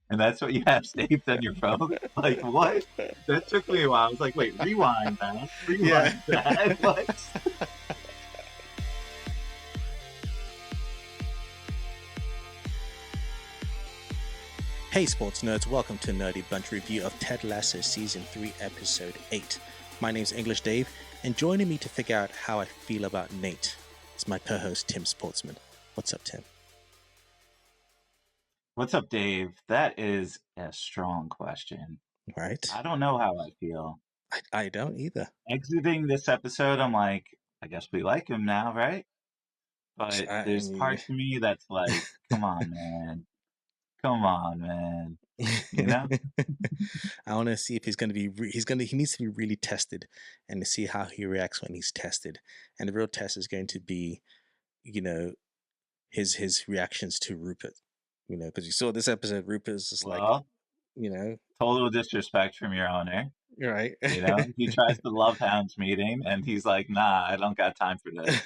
And that's what you have saved on your phone? Like, what? That took me a while. I was like, wait, rewind that. Yeah. Rewind that. What? Hey, sports nerds, welcome to Nerdy Bunch review of Ted Lasso Season 3, Episode 8. My name's English Dave, and joining me to figure out how I feel about Nate is my co-host Tim Sportsman. What's up, Tim? What's up, Dave? That is a strong question. Right? I don't know how I feel. I don't either. Exiting this episode, I'm like, I guess we like him now, right? But I there's mean, parts of me that's like, come on, man. Come on, man. You know? I want to see if he's going to be. He needs to be really tested, and to see how he reacts when he's tested. And the real test is going to be, you know, his reactions to Rupert. Because you saw this episode, Rupert's just like, Well, you know, total disrespect from your owner. right. You know, he tries the Love Hounds meeting and he's like, nah, I don't got time for this.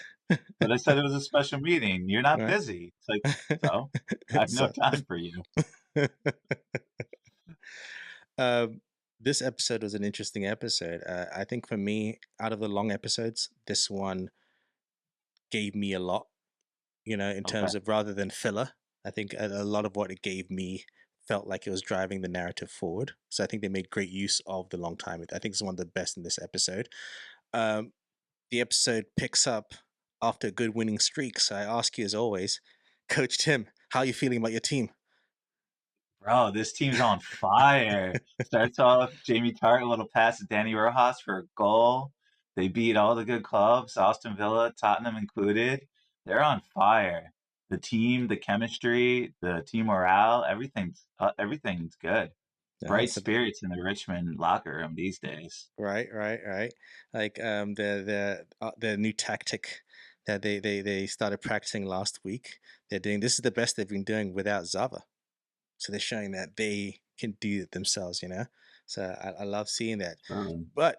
But I said it was a special meeting. You're not Right. busy. It's like, so I have no So, time for you. um, this episode was an interesting episode. I think for me, out of the long episodes, this one gave me a lot. In Okay. terms of rather than filler, I think a lot of what it gave me felt like it was driving the narrative forward. So I think they made great use of the long time. I think it's one of the best in this episode. Um, the episode picks up after a good winning streak. So I ask you, as always, Coach Tim, how are you feeling about your team? Bro, this team's on fire. Starts off Jamie Tart, a little pass to Danny Rojas for a goal. They beat all the good clubs, Aston Villa, Tottenham included. They're on fire. The team, the chemistry, the team morale, everything's good. Yeah, Bright so spirits in the Richmond locker room these days. right. Like the new tactic that they started practicing last week. They're doing this is the best they've been doing without Zava. So they're showing that they can do it themselves. So I love seeing that. Um, But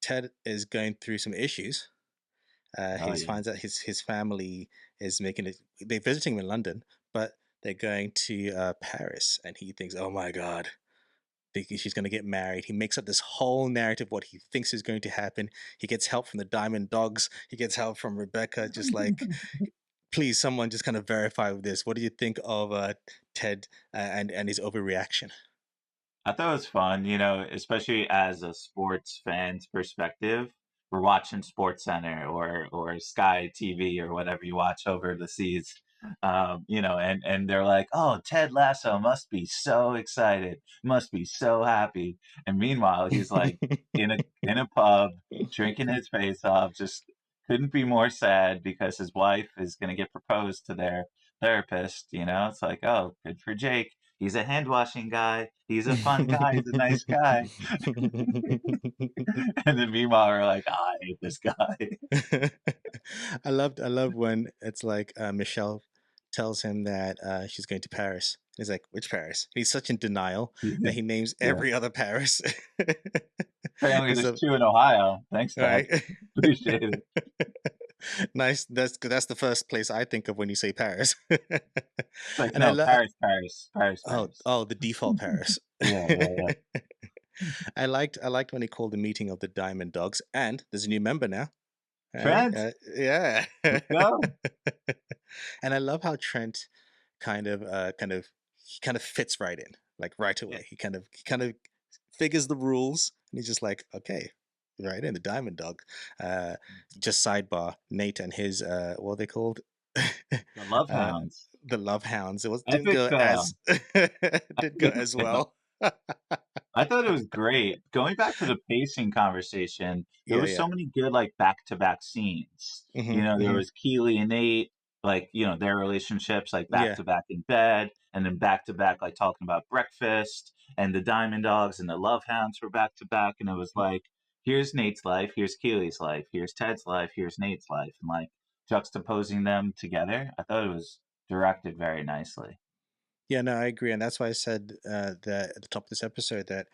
Ted is going through some issues. oh He yeah. finds out his family is making it. They're visiting him in London, but they're going to Paris, and he thinks, "Oh my God, thinking she's going to get married." He makes up this whole narrative what he thinks is going to happen. He gets help from the Diamond Dogs. He gets help from Rebecca. Just like, please, someone just kind of verify with this. What do you think of Ted and his overreaction? I thought it was fun, especially as a sports fan's perspective. We're watching Sports Center or Sky TV or whatever you watch over the seas, and they're like, "Oh, Ted Lasso must be so excited, must be so happy," and meanwhile he's like in a pub drinking his face off, just couldn't be more sad because his wife is going to get proposed to their therapist. It's like, oh, good for Jake. He's a hand washing guy. He's a fun guy. He's a nice guy. And then meanwhile, we're like, oh, I hate this guy. I love when it's like Michelle tells him that she's going to Paris. He's like, which Paris? He's such in denial that he names Yeah. every other Paris. Apparently, It's there's a, two in Ohio. Thanks, Ted. right. Appreciate it. Nice. That's the first place I think of when you say Paris. It's like, And I no, love Paris, Paris, Paris, Paris. the default Paris. Yeah, yeah, yeah. I liked when he called the meeting of the Diamond Dogs, and there's a new member now. Right? Trent, Yeah. let's go. And I love how Trent kind of fits right in, like right Yeah. away. He kind of figures the rules, and he's just like, okay, right in the Diamond Dog. Uh, just sidebar, Nate and his what are they called? The Love uh, Hounds. the Love Hounds. It was didn't Epic go fail. as didn't go Epic as fail. well. I thought it was great. Going back to the pacing conversation, there Yeah, was yeah. so many good like back-to-back scenes. There Hmm. was Keely and Nate, like, their relationships like Yeah. back-to-back in bed, and then back-to-back like talking about breakfast, and the Diamond Dogs and the Love Hounds were back-to-back, and it was like, here's Nate's life, here's Keely's life, here's Ted's life, here's Nate's life, and like juxtaposing them together. I thought it was directed very nicely. Yeah, no, I agree, and that's why I said that at the top of this episode that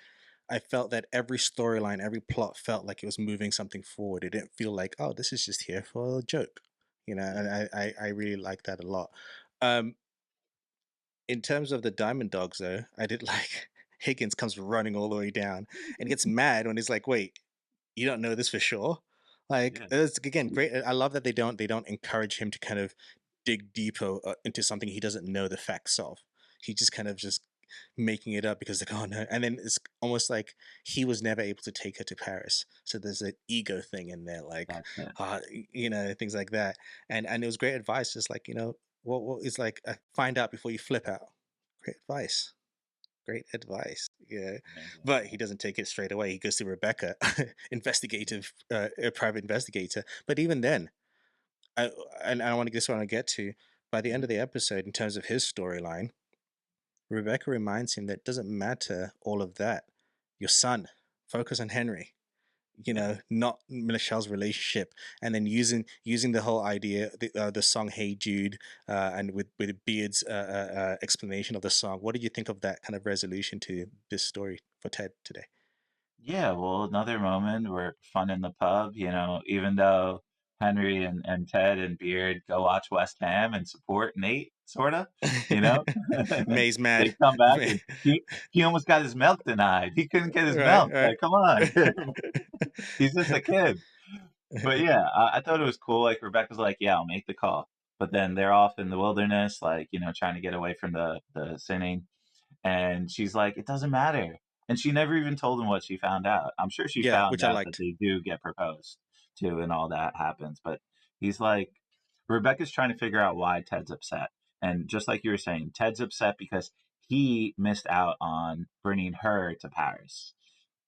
I felt that every storyline, every plot felt like it was moving something forward. It didn't feel like, oh, this is just here for a joke, and Yeah. I really like that a lot. Um, In terms of the Diamond Dogs, though, I did like Higgins comes running all the way down and gets mad when he's like, "Wait, you don't know this for sure?" Like Yeah, it's again great. I love that they don't encourage him to kind of dig deeper into something he doesn't know the facts of. He just kind of just making it up because like, oh no, and then it's almost like he was never able to take her to Paris. So there's an ego thing in there, like, that's it. things like that. And it was great advice, just like what is like find out before you flip out. Great advice. Great advice. Yeah. Amazing. But he doesn't take it straight away. He goes to Rebecca, investigative, a private investigator. But even then, I, and I want to guess what I want to get to. By the end Mhm. of the episode, in terms of his storyline, Rebecca reminds him that it doesn't matter all of that. Your son, focus on Henry. Yeah. Not Michelle's relationship, and then using the whole idea, the song "Hey Jude," and with Beard's explanation of the song. What did you think of that kind of resolution to this story for Ted today? Yeah, well, another moment where fun in the pub, even though Henry and Ted and Beard go watch West Ham and support Nate, sorta, you know? May's They mad. come back and he almost got his milk denied. He couldn't get his Right, milk. right. Like, come on. He's just a kid. But yeah, I thought it was cool. Like Rebecca's like, yeah, I'll make the call. But then they're off in the wilderness, like, trying to get away from the sinning. And she's like, it doesn't matter. And she never even told him what she found out. I'm sure she Yeah, found which I out that liked. they do get proposed to and all that happens. But he's like, Rebecca's trying to figure out why Ted's upset. And just like you were saying, Ted's upset because he missed out on bringing her to Paris.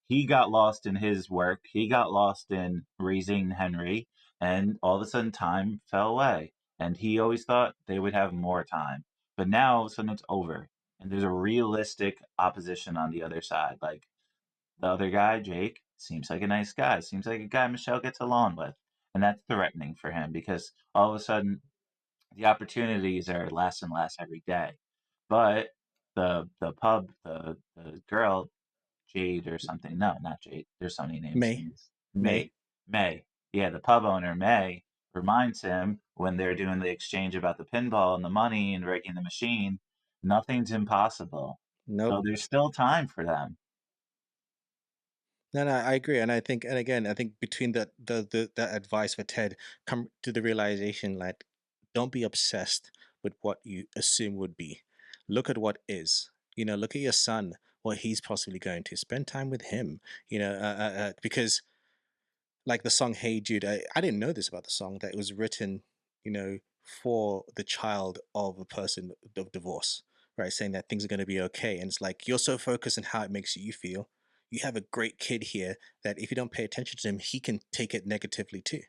He got lost in his work. He got lost in raising Henry. And all of a sudden, time fell away. And he always thought they would have more time. But now, all of a sudden, it's over. And there's a realistic opposition on the other side. Like the other guy, Jake, seems like a nice guy. Seems like a guy Michelle gets along with. And that's threatening for him because all of a sudden, the opportunities are less and less every day. But the girl Jade or something. No, not Jade. There's so many names May, in this. May. May. Yeah, the pub owner, May, reminds him when they're doing the exchange about the pinball and the money and rigging the machine, nothing's impossible. So Nope. there's still time for them. No, no, I agree, and I think, and again, I think between that advice for Ted, come to the realization like, don't be obsessed with what you assume would be. Look at what is. Look at your son, what he's possibly going to. Spend time with him. Because like the song "Hey Jude," I didn't know this about the song that it was written, for the child of a person of divorce, right? Saying that things are going to be okay, and it's like you're so focused on how it makes you feel. You have a great kid here that if you don't pay attention to him, he can take it negatively too,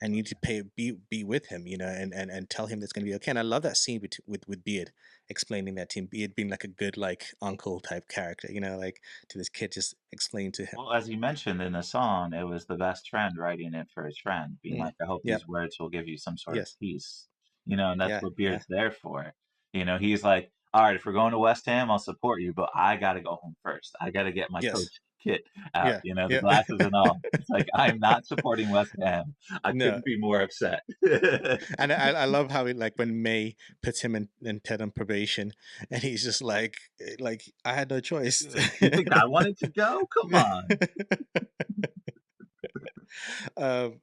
and you need to be with him, and tell him that's going to be okay. And I love that scene with Beard explaining that to him, Beard being like a good like uncle type character, like to this kid, just explain to him. Well, as you mentioned in the song, it was the best friend writing it for his friend, being Mm. like, I hope Yep. these words will give you some sort of Yes. peace. And that's Yeah. what Yeah. Beard's there for. He's like, all right, if we're going to West Ham, I'll support you, but I got to go home first. I got to get my Yes. coach kit out, Yeah. the Yeah. glasses and all. It's like, I'm not supporting West Ham. I No. couldn't be more upset. And I love how like when May puts him and Ted on probation, and he's just like I had no choice. You think I wanted to go? Come on. um,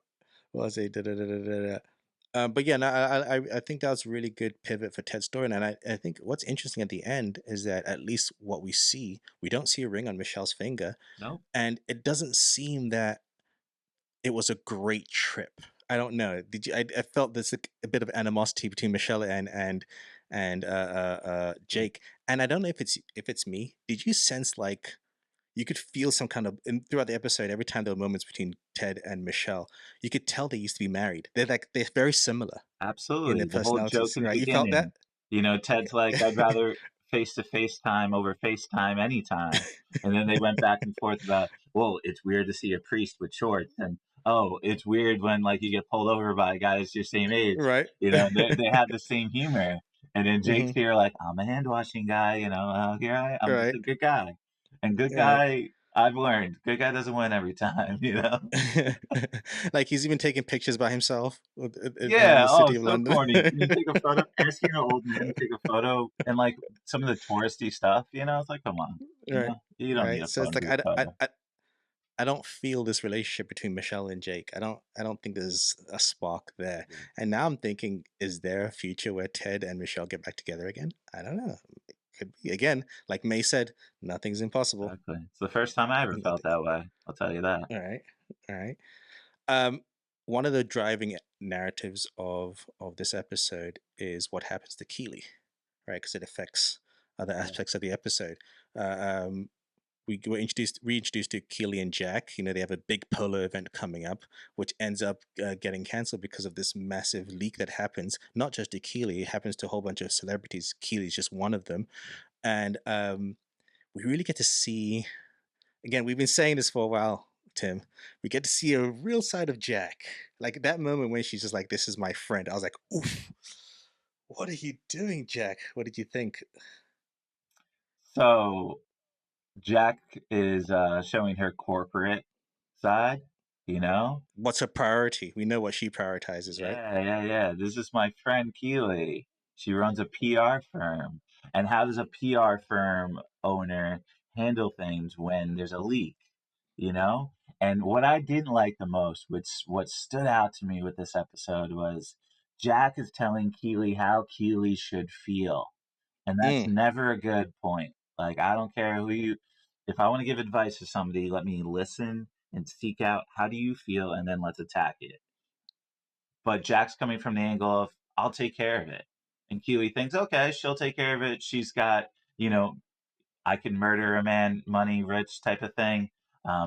what was it? Da, da, da, da, da, da. But yeah, no, I think that was a really good pivot for Ted's story, and I think what's interesting at the end is that at least what we don't see a ring on Michelle's finger, No, and it doesn't seem that it was a great trip. I don't know. Did you? I felt there's a bit of animosity between Michelle and Jake, and I don't know if it's me. Did you sense like you could feel some kind of throughout the episode? Every time there were moments between Ted and Michelle, you could tell they used to be married. They're very similar in absolutely. their The whole joke personalities, in the right? You felt that? beginning, Ted's like, I'd rather face to face time over FaceTime anytime. And then they went back and forth about, well, it's weird to see a priest with shorts. And, oh, it's weird when, like, you get pulled over by a guy that's your same age. Right. They have the same humor. And then Jake's Hmm. here, like, I'm a hand washing guy, I'm just Right. a good guy. And good Yeah. guy. I've learned good guy doesn't win every time, you know? Like he's even taking pictures by himself in Yeah, the oh, city of so London. corny. Can you take a photo? Asking an old man to take a photo and, like, some of the touristy stuff, you know? It's like, come on, you Right, know? You don't need right. a So it's phone like booth photo. I don't feel this relationship between Michelle and Jake. I don't think there's a spark there. Yeah, And now I'm thinking, is there a future where Ted and Michelle get back together again? I don't know. It could be again, like May said, nothing's impossible. exactly. It's the first time I ever felt Nothing. that way, I'll tell you that. All right, all right. Um, one of the driving narratives of this episode is what happens to Keeley, right? Because it affects other Yeah, aspects of the episode. Uh, um, we were reintroduced to Keely and Jack. You know, they have a big polo event coming up, which ends up getting cancelled because of this massive leak that happens. Not just to Keely, it happens to a whole bunch of celebrities. Keely's just one of them, and we really get to see. Again, we've been saying this for a while, Tim. We get to see a real side of Jack. Like that moment when she's just like, "This is my friend." I was like, "Oof, what are you doing, Jack? What did you think?" so Jack is, showing her corporate side, you know? What's her priority? We know what she prioritizes, right? Yeah, yeah, yeah. This is my friend Keely. She runs a PR firm. And how does a PR firm owner handle things when there's a leak? You know? And what I didn't like the most, which what stood out to me with this episode was Jack is telling Keely how Keely should feel. And that's Mm. never a good point. Like I don't care who you if I want to give advice to somebody, let me listen and seek out how do you feel and then let's attack it. But Jack's coming from the angle of, I'll take care of it. And Keely thinks, okay, she'll take care of it. She's got, you know, I can murder a man, money, rich type of thing.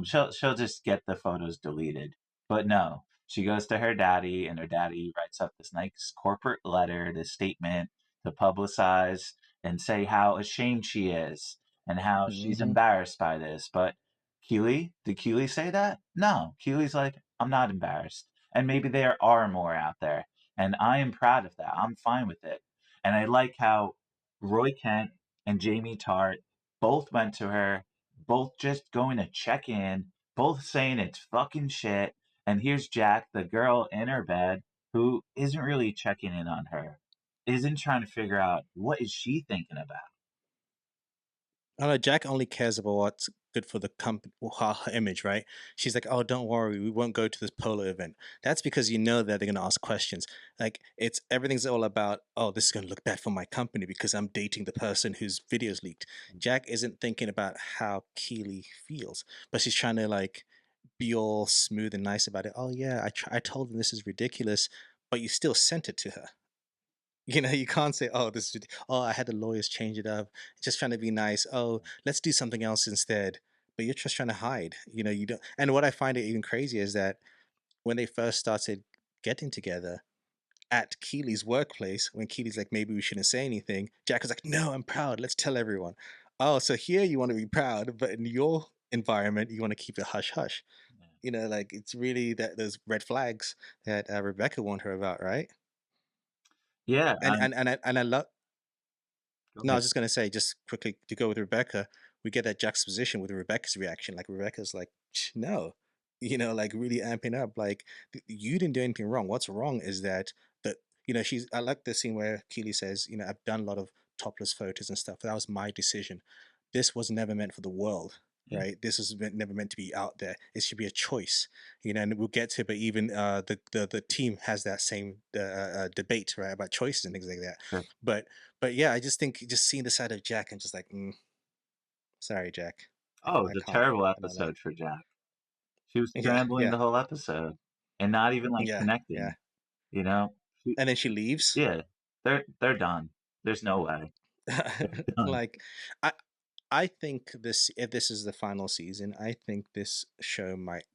She'll just get the photos deleted. But no, she goes to her daddy, and her daddy writes up this nice corporate letter, this statement to publicize and say how ashamed she is and how she's Hmm. embarrassed by this. But Keely, did Keely say that? No, Keely's like, I'm not embarrassed, and maybe there are more out there, and I am proud of that. I'm fine with it, and I like how Roy Kent and Jamie Tart both went to her, both just going to check in, both saying it's fucking shit. And here's Jack, the girl in her bed, who isn't really checking in on her, isn't trying to figure out what is she thinking about. I know Jack only cares about what's good for the company, her image, right? She's like, "Oh, don't worry, we won't go to this polo event." That's because you know that they're gonna ask questions. Like it's everything's all about, "Oh, this is gonna look bad for my company because I'm dating the person whose videos leaked." Jack isn't thinking about how Keely feels, but she's trying to like be all smooth and nice about it. Oh yeah, I told them this is ridiculous, but you still sent it to her. You know, you can't say, "Oh, this is oh, I had the lawyers change it up." Just trying to be nice. "Oh, let's do something else instead." But you're just trying to hide. You know, you don't. And what I find it even crazier is that when they first started getting together at Keely's workplace, when Keely's like, "Maybe we shouldn't say anything," Jack was like, "No, I'm proud. Let's tell everyone." Oh, so here you want to be proud, but in your environment, you want to keep it hush hush. You know, like it's really that those red flags that Rebecca warned her about, right? Yeah, And I love. go No, I ahead. was just gonna say, just quickly to go with Rebecca, we get that juxtaposition with Rebecca's reaction. Like Rebecca's like, no, you know, like really amping up. Like you didn't do anything wrong. What's wrong is that you know, she's. I like the scene where Keely says, you know, I've done a lot of topless photos and stuff. That was my decision. This was never meant for the world, Yeah, right? This was never meant to be out there. It should be a choice, you know. And we'll get to, it, but even the team has that same debate, right, about choices and things like that. sure. But yeah, I just think just seeing the side of Jack and just like, sorry, Jack, Oh, it I was a can't, terrible I don't know. episode for Jack. She was Yeah, scrambling yeah, the whole episode and not even like yeah, yeah. connecting, you know? She, And then she leaves. yeah, they're done. There's no way. They're done. Like, I I think this if this is the final season, I think this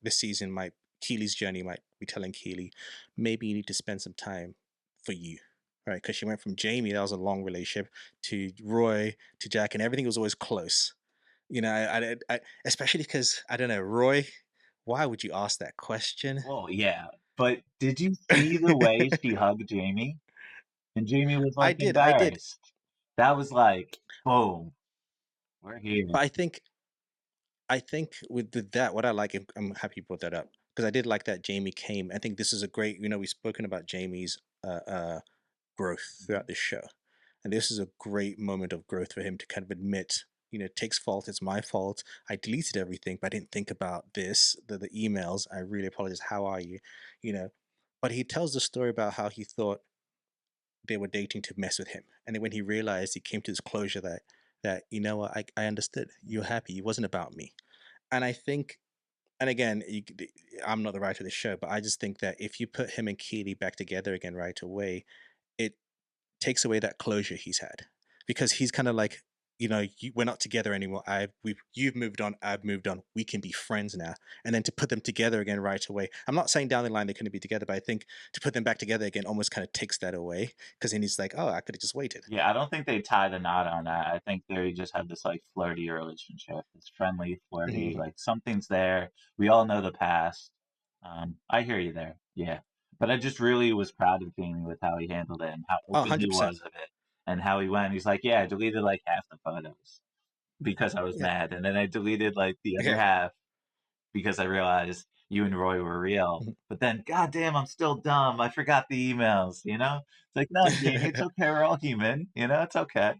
season might Keely's journey might be telling Keely, maybe you need to spend some time for you. Right, because she went from Jamie, that was a long relationship, to Roy, to Jack, and everything was always close. You know, especially because I don't know, Roy. Why would you ask that question? Well, yeah, but did you see the way she hugged Jamie? And Jamie was like I did, embarrassed. That was like, boom, we're here. but I think with that, what I like, I'm happy you brought that up because I did like that Jamie came. I think this is a great, we've spoken about Jamie's growth throughout this show, and this is a great moment of growth for him to kind of admit, takes fault. It's my fault. I deleted everything, but I didn't think about this, the emails. I really apologize. How are you? You know, but he tells the story about how he thought they were dating to mess with him, and then when he realized, he came to this closure that what, I understood. You're happy. It wasn't about me. And I think, and again, I'm not the writer of the show, but I just think that if you put him and Keely back together again right away, it takes away that closure he's had, because he's kind of like, we're not together anymore. You've moved on. I've moved on. We can be friends now. And then to put them together again right away. I'm not saying down the line they couldn't be together, but I think to put them back together again almost kind of takes that away, because then he's like, oh, I could have just waited. Yeah, I don't think they tied a knot on that. I think they just had this like flirty relationship. It's friendly, flirty, Hmm. like something's there. We all know the past. I hear you there. Yeah. But I just really was proud of Jamie with how he handled it and how Oh, open he 100%. was of it and how he went. He's like, yeah, I deleted like half the photos because I was Yeah. mad. And then I deleted like the other Yeah. half because I realized you and Roy were real. Mhm. But then, goddamn, I'm still dumb. I forgot the emails, you know? It's like, no, Jamie, it's okay. We're all human, you know? It's okay.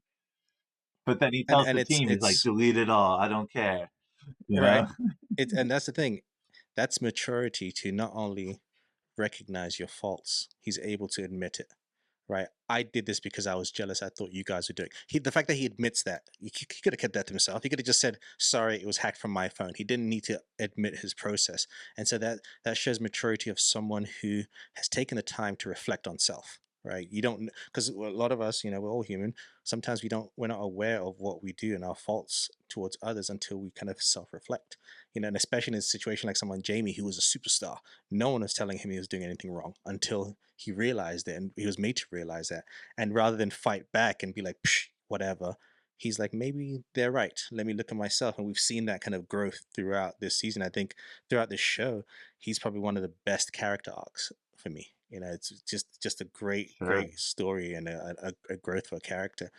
But then he and tells and the it's team, he's like, it's delete it all. I don't care, you right. know? And that's the thing. That's maturity, to not only recognize your faults, he's able to admit it. Right? I did this because I was jealous. I thought you guys were doing. The fact that he admits that, he could have kept that to himself. He could have just said, "Sorry, it was hacked from my phone." He didn't need to admit his process, and so that shows maturity of someone who has taken the time to reflect on self. Right? You don't, because a lot of us, we're all human. Sometimes we're not aware of what we do and our faults towards others until we kind of self-reflect. And especially in a situation like someone Jamie, who was a superstar, no one was telling him he was doing anything wrong until he realized it, and he was made to realize that. And rather than fight back and be like, Psh, whatever, he's like, maybe they're right. Let me look at myself. And we've seen that kind of growth throughout this season. I think throughout this show, he's probably one of the best character arcs for me. It's just a great, Sure. great story and a growth for a character.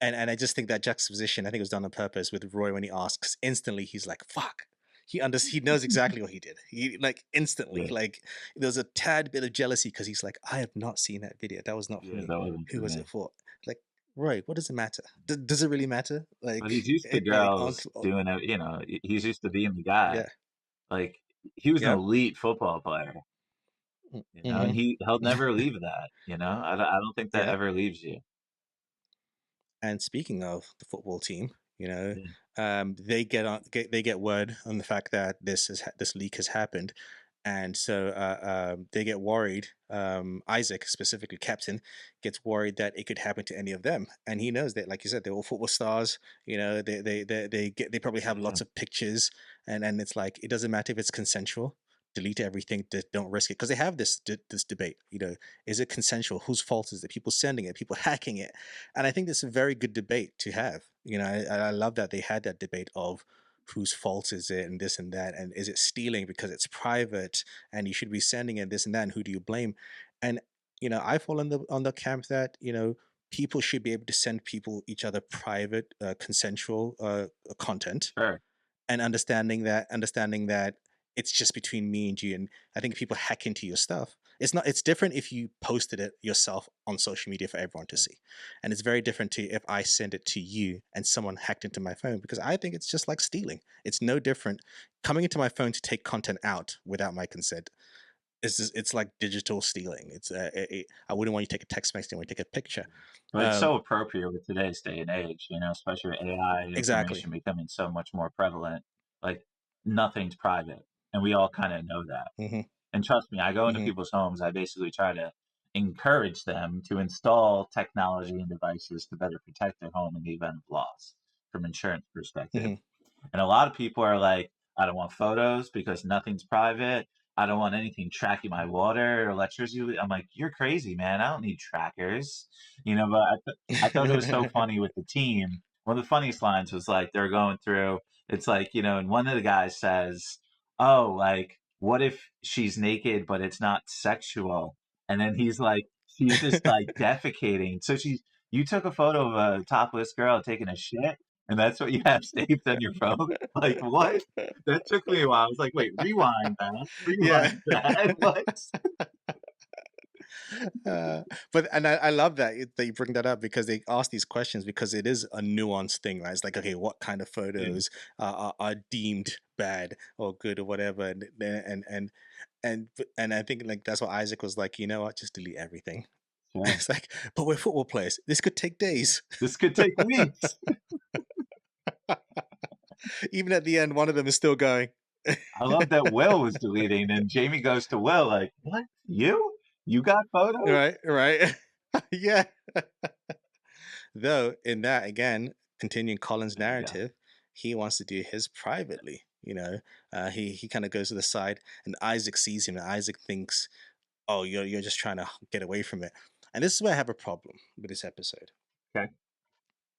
And I just think that juxtaposition, I think it was done on purpose with Roy when he asks. Instantly, he's like, "Fuck." He knows exactly what he did. He like instantly, Yeah. like there was a tad bit of jealousy because he's like, "I have not seen that video. That was not for Yeah, me. that wasn't Who for was me. it for?" Like, Roy, what does it matter? Does it really matter? But he's Like, used to like, girls doing it, he's used to being the guy. yeah, Like, he was an yep, elite football player, and mm-hmm, he'll never leave that, I don't think that yeah. ever leaves you. And speaking of the football team, Yeah. they get word on the fact that this leak has happened, and so they get worried. Isaac, specifically captain, gets worried that it could happen to any of them, and he knows that, like you said, they're all football stars. They probably have Yeah. lots of pictures, and it's like, it doesn't matter if it's consensual. Delete everything. Don't risk it, because they have this debate. Is it consensual? Whose fault is it? People sending it, people hacking it, and I think that's a very good debate to have. I love that they had that debate of whose fault is it, and this and that, and is it stealing because it's private and you should be sending it, this and that, and who do you blame? And I fall on the camp that people should be able to send people each other private, consensual content, Sure. and understanding that it's just between me and you. And I think people hack into your stuff. It's different if you posted it yourself on social media for everyone to Yeah. see, and it's very different to if I send it to you and someone hacked into my phone, because I think it's just like stealing. It's no different. Coming into my phone to take content out without my consent, it's like digital stealing. I wouldn't want you to take a text message. I want you to take a picture. But it's um so appropriate with today's day and age, especially with AI exactly. information becoming so much more prevalent. Like, nothing's private, and we all kind of know that. Hmm. And trust me, I go into Hmm. people's homes, I basically try to encourage them to install technology and devices to better protect their home in the event of loss from insurance perspective. Hmm. And a lot of people are like, I don't want photos because nothing's private. I don't want anything tracking my water or electricity. I'm like, you're crazy, man. I don't need trackers. But I thought it was so funny with the team. One of the funniest lines was like, they're going through, it's like, and one of the guys says, oh, like, what if she's naked, but it's not sexual? And then he's like, she's just like defecating. So you took a photo of a topless girl taking a shit, and that's what you have saved on your phone? Like, what? That took me a while. I was like, wait, Yeah. rewind that. What? Uh, but and I love that that you bring that up because they ask these questions because it is a nuanced thing, right? It's like, okay, what kind of Yeah, photos are deemed bad or good or whatever, and I think like that's what Isaac was like. You know what? Just delete everything. sure. It's like, but we're football players. This could take days. This could take weeks. Even at the end, one of them is still going. I love that Will was deleting, and Jamie goes to Will like, "What? You? You got photos?" Right, right. Yeah. Though in that again, continuing Colin's There you go. narrative, he wants to do his privately. He kind of goes to the side, and Isaac sees him, and Isaac thinks, "Oh, you're just trying to get away from it." And this is where I have a problem with this episode. Okay.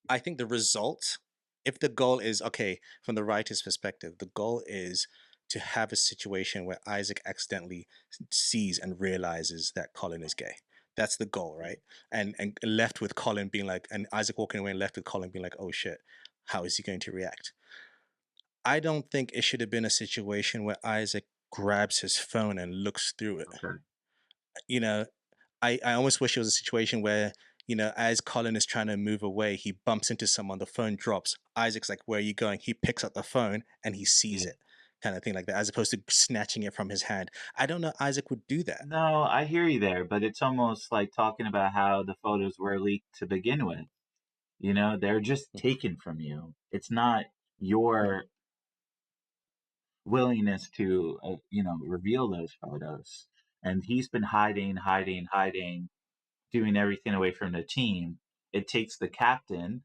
I think the result, if the goal is okay, from the writer's perspective, the goal is to have a situation where Isaac accidentally sees and realizes that Colin is gay. That's the goal, right? And left with Colin being like, and Isaac walking away and left with Colin being like, oh shit, how is he going to react? I don't think it should have been a situation where Isaac grabs his phone and looks through it. Okay. You know, I almost wish it was a situation where, as Colin is trying to move away, he bumps into someone, the phone drops. Isaac's like, where are you going? He picks up the phone and he sees Yeah. it, kind of thing like that, as opposed to snatching it from his hand. I don't know Isaac would do that. No, I hear you there, but it's almost like talking about how the photos were leaked to begin with. They're just Mm, taken from you. It's not mm, your willingness to, reveal those photos. And he's been hiding, hiding, hiding, doing everything away from the team. It takes the captain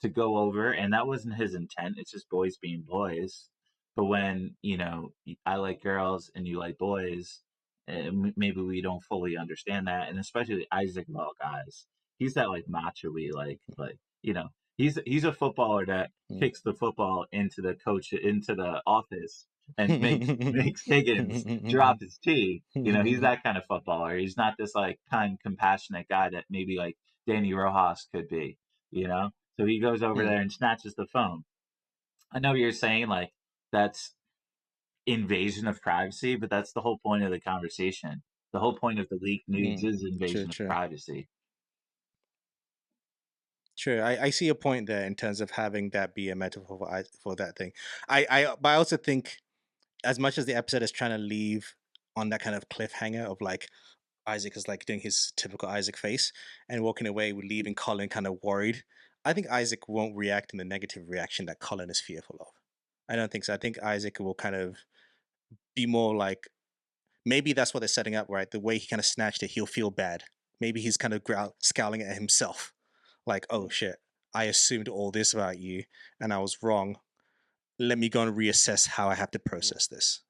to go over, and that wasn't his intent. It's just boys being boys. But when I like girls and you like boys, maybe we don't fully understand that, and especially Isaac of all guys, he's that like macho-y, he's a footballer that mm, kicks the football into the office and makes Higgins drop mm. his tea. He's that kind of footballer. He's not this like kind, compassionate guy that maybe like Danny Rojas could be. You know, so he goes over Mm, there and snatches the phone. I know you're saying like that's invasion of privacy, but that's the whole point of the conversation. The whole point of the leaked news mm. is True, invasion of true. privacy. True. I see a point there in terms of having that be a metaphor for that thing. But I also think as much as the episode is trying to leave on that kind of cliffhanger of like Isaac is like doing his typical Isaac face and walking away with leaving Colin kind of worried. I think Isaac won't react in the negative reaction that Colin is fearful of. I don't think so. I think Isaac will kind of be more like maybe that's what they're setting up, right? The way he kind of snatched it, he'll feel bad. Maybe he's kind of scowling at himself, like, "Oh shit, I assumed all this about you, and I was wrong. Let me go and reassess how I have to Yeah. process this."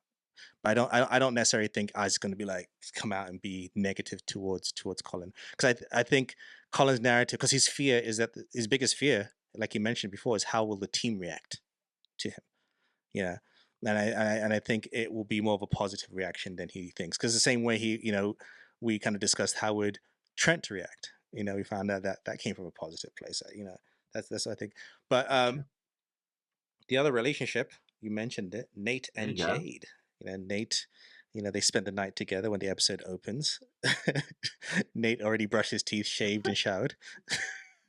But I don't necessarily think Isaac's going to be like come out and be negative towards Colin because I think Colin's narrative because his fear is that his biggest fear, like you mentioned before, is how will the team react to him. Yeah, and I think it will be more of a positive reaction than he thinks because the same way we kind of discussed how would Trent react. We found out that that came from a positive place. That's what I think. But Sure. the other relationship, you mentioned it, Nate There you and go. Jade. Nate, they spent the night together when the episode opens. Nate already brushed his teeth, shaved, and showered.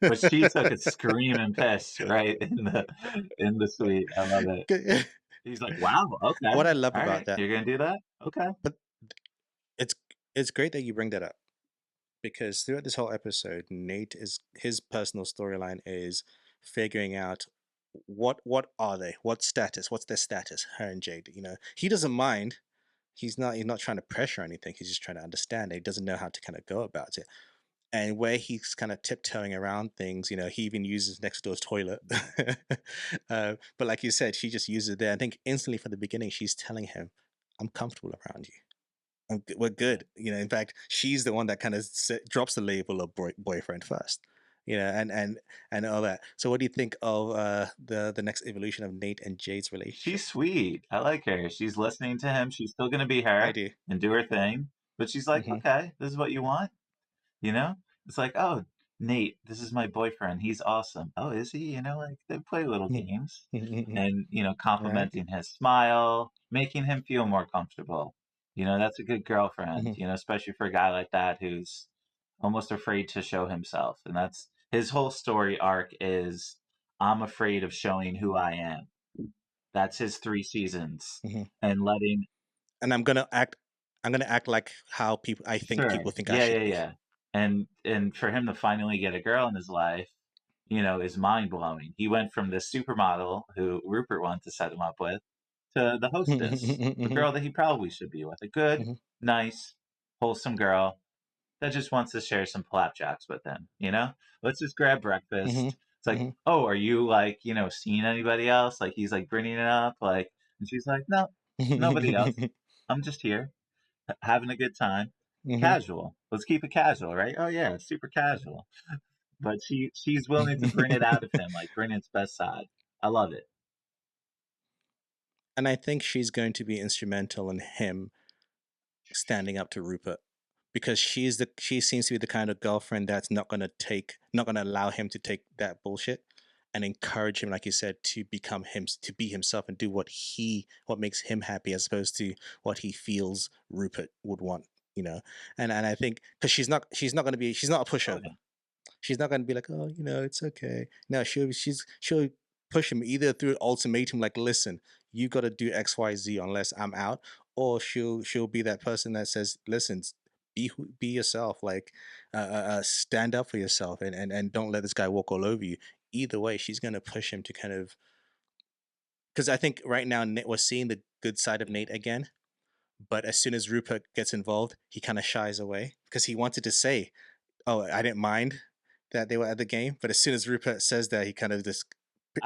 But she took a screaming piss right in the suite. I love it. He's like, "Wow, okay, What I love all about right, that, you're gonna do that? Okay." but it's it's great that you bring that up because throughout this whole episode, Nate is his personal storyline is figuring out what are they, what's their status, her and Jade. He doesn't mind. He's not trying to pressure anything. He's just trying to understand it. He doesn't know how to kind of go about it. And where he's kind of tiptoeing around things, he even uses next door's toilet. But like you said, she just uses it there. I think instantly from the beginning, she's telling him, "I'm comfortable around you. We're Yeah. good." In fact, she's the one that kind of drops the label of boyfriend first. And all that. So, what do you think of the next evolution of Nate and Jade's relationship? She's sweet. I like her. She's listening to him. She's still gonna be I her do. and do her thing, but she's like, Hmm. "Okay, this is what you want." You know? It's like, "Oh, Nate, this is my boyfriend. He's awesome. Oh, is he? Like they play little games and, Right? complimenting his smile, making him feel more comfortable. That's a good girlfriend, Mhm, especially for a guy like that who's almost afraid to show himself. And that's his whole story arc is I'm afraid of showing who I am. That's his 3 seasons. mhm. And letting And I'm gonna act like how people I think Sure. people think I Yeah, should yeah, be. yeah. And for him to finally get a girl in his life, is mind blowing. He went from this supermodel who Rupert wanted to set him up with to the hostess, a Mhm, girl that he probably should be with. A good, mhm, nice, wholesome girl that just wants to share some flapjacks with him. Let's just grab mhm, breakfast. It's like, mhm, oh, are you like, seeing anybody else? Like he's like bringing it up, like, and she's like, no, nobody else. mhm. I'm just here having a good time. Mhm. Casual. Let's keep it casual, right? Oh yeah, super casual. But she's willing to bring it out of him, like bring its best side. I love it. And I think she's going to be instrumental in him standing up to Rupert because she seems to be the kind of girlfriend that's not gonna allow him to take that bullshit and encourage him, like you said, to become him, to be himself and do what makes him happy as opposed to what he feels Rupert would want, you know. And I think because she's not gonna be she's not a Oh pushover. yeah. She's not gonna be like, oh, it's okay. No, she'll push him either through an ultimatum, like, listen, you got to do X, Y, Z unless I'm out, or she'll be that person that says, listen, be yourself, like, stand up for yourself, and don't let this guy walk all over you. Either way, she's gonna push him to kind of because I think right now we're seeing the good side of Yeah. Nate again. But as soon as Rupert gets involved, he kind of shies away because he wanted to say, oh, I didn't mind that they were at the game, but as soon as Rupert says that, he kind of just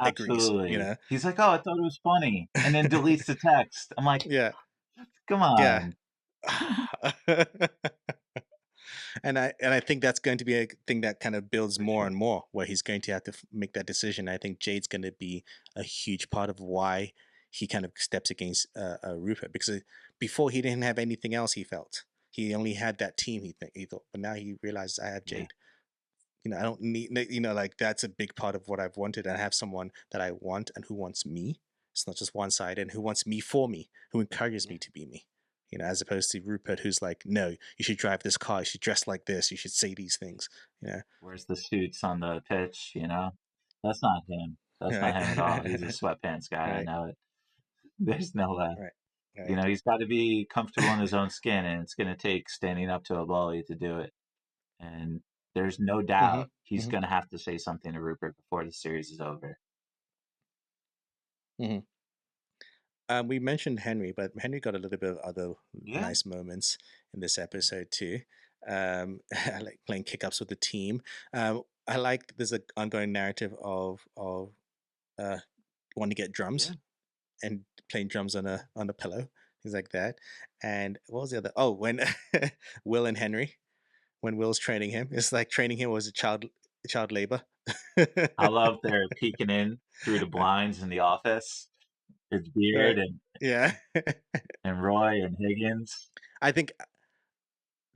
agrees, you Absolutely. know? He's like, oh, I thought it was funny. And then deletes the text. I'm like, Yeah, come yeah. on. And I think that's going to be a thing that kind of builds For more sure. and more, where he's going to have to make that decision. I think Jade's going to be a huge part of why he kind of steps against Rupert because before he didn't have anything else. He felt he only had that team. He thought, but now he realizes I have Yeah. Jade. I don't need, like that's a big part of what I've wanted. I have someone that I want and who wants me. It's not just one side, and who wants me for me, who encourages Yeah. me to be me. As opposed to Rupert, who's like, no, you should drive this car, you should dress like this, you should say these things. You Where's the suits on the pitch? That's not him. That's not right, him at all. He's a sweatpants guy. I right, know it. There's no right, right. he's got to be comfortable in his own skin, and it's going to take standing up to a bully to do it. And there's no Mm-hmm, doubt he's mm-hmm, going to have to say something to Rupert before the series is over. mm-hmm. We mentioned Henry, but Henry got a little bit of other Yeah, nice moments in this episode too. I like playing kick-ups with the team. I like there's an ongoing narrative of uh, wanting to get drums yeah. and playing drums on a pillow, things like that. And what was the other? Oh, when Will and Henry, when Will's training him, it's like training him was a child labor. I love their peeking in through the blinds in the office. It's Beard Right. and, Yeah. and Roy and Higgins. I think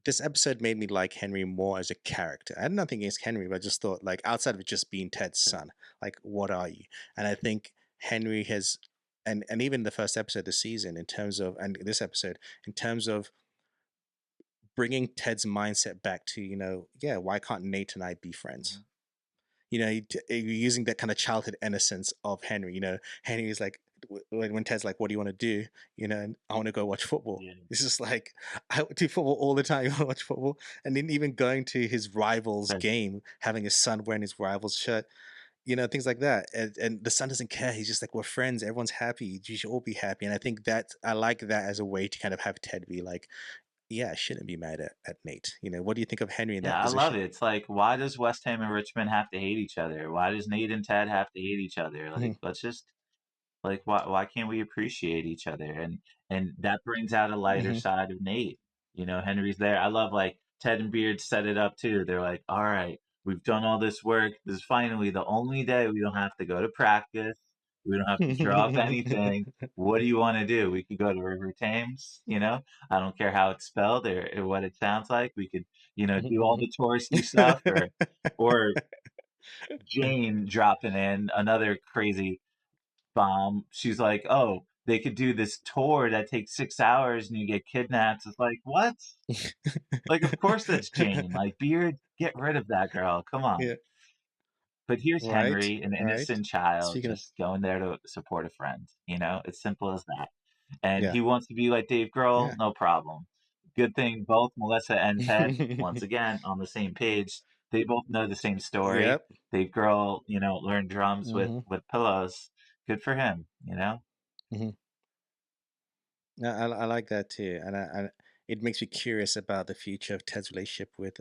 this episode made me like Henry more as a character. I had nothing against Henry, but I just thought, like, outside of just being Ted's son, like, what are you? And I think Henry has, and even the first episode of the season, in terms of, and this episode, in terms of bringing Ted's mindset back to, yeah, why can't Nate and I be friends? Mhm. You're using that kind of childhood innocence of Henry. Henry's like, when Ted's like, "What do you want to do?" And I want to go watch football. Yeah, It's just like I do football all the time. You want to watch football, and then even going to his rival's Ted. game, having his son wearing his rival's shirt, things like that. And the son doesn't care. He's just like, we're friends. Everyone's happy. You should all be happy. And I think that I like that as a way to kind of have Ted be like, yeah, I shouldn't be mad at Nate. What do you think of Henry in Yeah, that I love position? it. It's like, why does West Ham and Richmond have to hate each other? Why does Nate and Ted have to hate each other? Like, Hmm. let's just like why can't we appreciate each other? And that brings out a lighter Hmm. side of Nate. Henry's there. I love like Ted and Beard set it up too. They're like, all right, we've done all this work. This is finally the only day we don't have to go to practice. We don't have to drop anything. What do you want to do? We could go to River Thames, you know? I don't care how it's spelled or what it sounds like. We could, do all the touristy stuff or Jane dropping in another crazy bomb. She's like, "Oh, they could do this tour that takes 6 hours and you get kidnapped." It's like, what? Like, of course that's Jane. Like, Beard, get rid of that girl. Come on. Yeah. But here's Right. Henry, an Right. innocent child, Speaking of, just going there to support a friend. It's simple as that. And yeah. he wants to be like Dave Grohl, Yeah. no problem. Good thing both Melissa and Ted, once again, on the same page. They both know the same story. Yep. Dave Grohl, learned drums with Hmm. pillows. Good for him. Hmm. Yeah, I like that too, and it makes me curious about the future of Ted's relationship with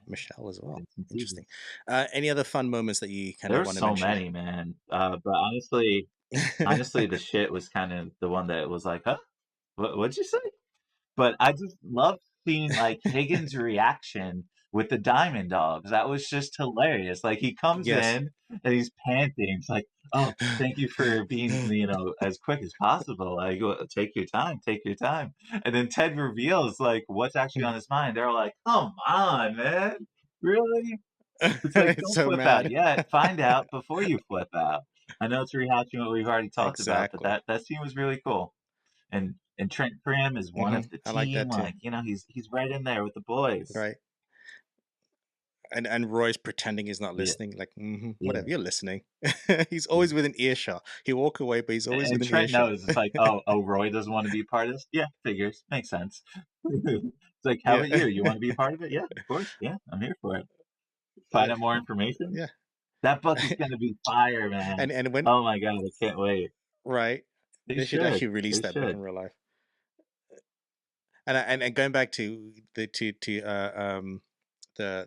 Michelle as well. Bits and Interesting. pieces. Any other fun moments that you kind There of were want to so mention? many, man. But honestly, the shit was kind of the one that was like, huh? What'd you say? But I just love seeing like Higgins' reaction with the Diamond Dogs. That was just hilarious. Like he comes Yes. in and he's panting. It's like, oh, thank you for being, as quick as possible. Like, take your time, take your time. And then Ted reveals like what's actually on his mind. They're all like, come on, man, really? It's like, It's don't so flip out mad. yet. Find out before you flip out. I know it's rehashing what we've already talked about, but Exactly. that scene was really cool. And Trent Graham is one of the I like team. that too. Like, he's right in there with the boys. Right. And Roy's pretending he's not Yeah, listening. Like, yeah. whatever, you're listening. He's always within earshot. He'll walk away, but he's always And within Trent earshot. knows it's like, oh, Roy doesn't want to be part of this. Yeah, figures, makes sense. It's like, how Yeah. about you? You want to be a part of it? Yeah, of course. Yeah, I'm here for it. Find Uh, out more information. yeah. That book is gonna be fire, man. And when Oh my god, I can't wait. right, They they should should. actually release They that book in should. real life. And going back to the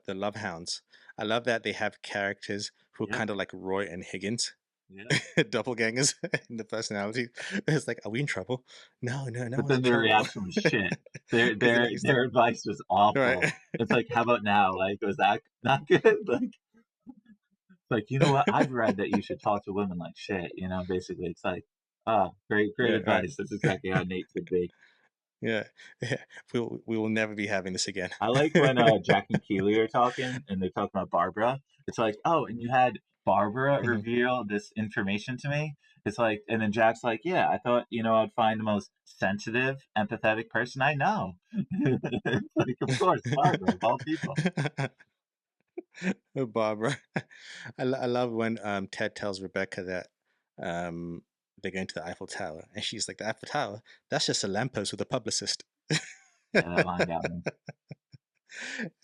Love Hounds, I love that they have characters who are Yep. kind of like Roy and Higgins, Yep. doppelgangers in the personality. It's like, are we in trouble? No, no, no But one's then in their trouble. reaction was shit. Their Because their he's like, their advice was right, awful. It's like, how about now? Like, was that not good? Like, it's like, you know what? I've read that you should talk to women like shit. Basically, it's like, oh, great yeah, right, advice. That's exactly how Nate should be. yeah, yeah. We will never be having this again. I like when Jack and Keely are talking and they're talking about Barbara. It's like, oh, and you had Barbara Mhm. reveal this information to me. It's like, and then Jack's like, yeah, I thought, I'd find the most sensitive, empathetic person I know. It's like, of course, Barbara, of all people. Oh, Barbara. I love when Ted tells Rebecca that um, they're going to the Eiffel Tower, and she's like, "The Eiffel Tower? That's just a lamppost with a publicist." Yeah, that line got me.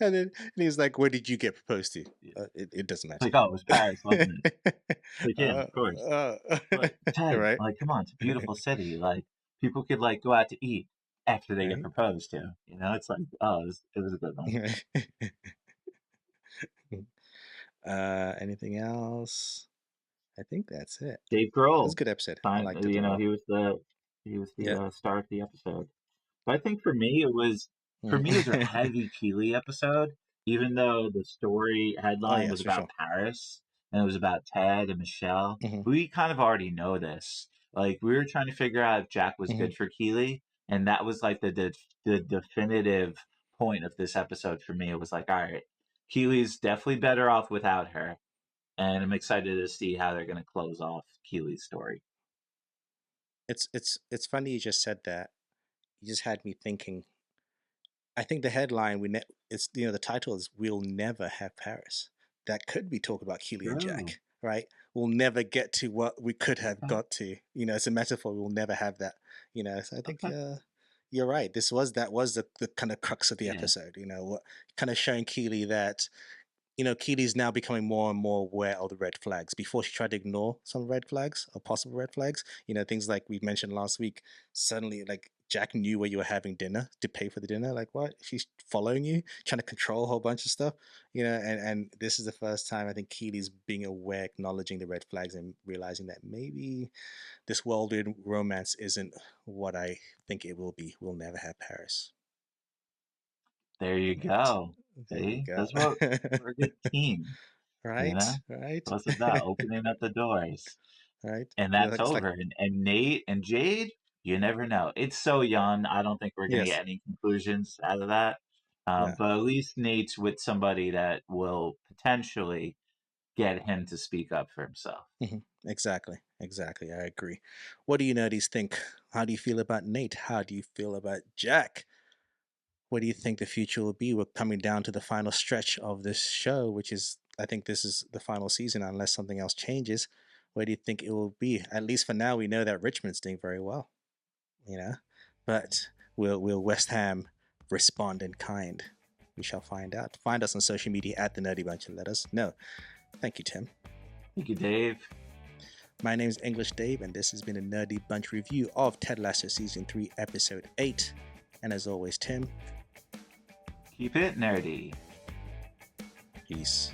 And he's like, "Where did you get proposed to?" Yeah. It doesn't It's like, matter. oh, it was Paris, wasn't it? It's like, yeah, of uh, course. uh, But Ted, right, like, come on, it's a beautiful city. Like, people could like go out to eat after they get right, proposed to. It's like, oh, it was a good one. right. Anything else? I think that's it. Dave It was Grohl, a good episode. I fine. liked it a lot. He was the Yeah. star of the episode. But I think for me it was a Mhm. heavy Keeley episode, even though the story Oh headline was yes, for about sure. Paris and it was about Ted and Michelle. Hmm. We kind of already know this. Like we were trying to figure out if Jack was Hmm. good for Keeley, and that was like the definitive point of this episode for me. It was like, all right, Keeley's definitely better off without her, and I'm excited to see how they're going to close off Keeley's story. It's funny you just said that. You just had me thinking. I think the headline it's the title is "We'll Never Have Paris." That could be talk about Keely and True. Jack, right? We'll never get to what we could have Okay. got to. It's a metaphor. We'll never have that. So I think Okay. you're right. That was the kind of crux of the Yeah. episode. What kind of showing Keely that Keely's now becoming more and more aware of the red flags. Before she tried to ignore some red flags or possible red flags, things like we mentioned last week. Suddenly, like Jack knew where you were having dinner to pay for the dinner. Like, what? She's following you, trying to control a whole bunch of stuff. And this is the first time I think Keely's being aware, acknowledging the red flags, and realizing that maybe this worldwide romance isn't what I think it will be. We'll never have Paris. There you Right. go. There you See, go. that's what we're a good team. Right, That's right. what it's about, opening up the doors. right? And You're that's like, it's like, over. And Nate and Jade, you never know. It's so young. I don't think we're going to yes, get any conclusions out of that. yeah. But at least Nate's with somebody that will potentially get him to speak up for himself. Exactly, exactly. I agree. What do you nerdies think? How do you feel about Nate? How do you feel about Jack? What do you think the future will be? We're coming down to the final stretch of this show, which is, I think this is the final season, unless something else changes. Where do you think it will be? At least for now, we know that Richmond's doing very well, you know. But will West Ham respond in kind? We shall find out. Find us on social media at the Nerdy Bunch and let us know. Thank you, Tim. Thank you, Dave. My name is English Dave, and this has been a Nerdy Bunch review of Ted Lasso Season 3, Episode 8. And as always, Tim, Keep it nerdy. peace.